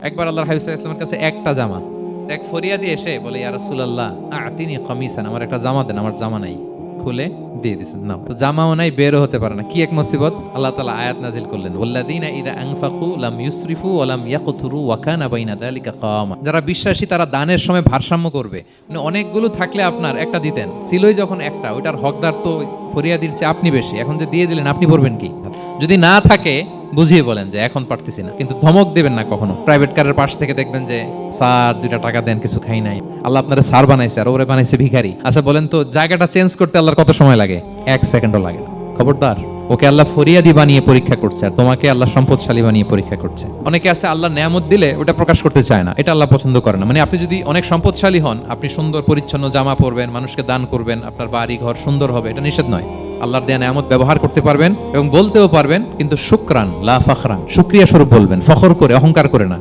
একবার আল্লাহর হাবিব সাল্লাল্লাহু আলাইহি ওয়াসাল্লামের কাছে একটা জামা, এক ফরিয়াদি এসে বলে, ইয়া রাসূলুল্লাহ আতিনি কামিসান, আমার একটা জামা দেন, আমার জামা নাই। খুলে দিয়ে দিয়েছেন, নাও। তো জামাও নাই, বেরও হতে পারে না, কি এক মুসিবত। আল্লাহ তাআলা আয়াত নাজিল করলেন, ওয়াল্লাযিনা ইযা আনফাকু লাম ইউসরিফু ওয়া লাম ইয়াকতুরু ওয়া কানা বাইনা যালিকা কাওয়ামা। যারা বিশ্বাসী তারা দানের সময় ভারসাম্য করবে। মানে অনেকগুলো থাকলে আপনার একটা দিতেন, ছিলই যখন একটা, ওইটার হকদার তো ফরিয়াদির চেয়ে আপনি বেশি। এখন যে দিয়ে দিলেন, আপনি পড়বেন কি? যদি না থাকে বুঝিয়ে বলেন যে এখন পারতেছি না, কিন্তু ধমক দেবেন না কখনো। প্রাইভেট কারের পাশ থেকে দেখবেন যে স্যার 2টা টাকা দেন, কিছু খাই নাই। আল্লাহ আপনারা স্যার বানাইছে আর ওরে বানাইছে ভিখারি। আচ্ছা বলেন তো, জায়গাটা চেঞ্জ করতে আল্লাহর কত সময় লাগে? 1 সেকেন্ডও লাগে না। খবরদার, ওকে আল্লাহ ফরিয়াদি বানিয়ে পরীক্ষা করছে, আর তোমাকে আল্লাহ সম্পদশালী বানিয়ে পরীক্ষা করছে। অনেকে আছে আল্লাহ নেয়ামত দিলে ওটা প্রকাশ করতে চায় না, এটা আল্লাহ পছন্দ করে না। মানে আপনি যদি অনেক সম্পদশালী হন, আপনি সুন্দর পরিচ্ছন্ন জামা পরবেন, মানুষকে দান করবেন, আপনার বাড়ি ঘর সুন্দর হবে, এটা নিষেধ নয়। আল্লাহর দেয়া নেয়ামত ব্যবহার করতে পারবেন এবং বলতেও পারবেন, কিন্তু শুকরান লা ফখরান, শুকরিয়া স্বরূপ বলবেন, ফখর করে, অহংকার করে না।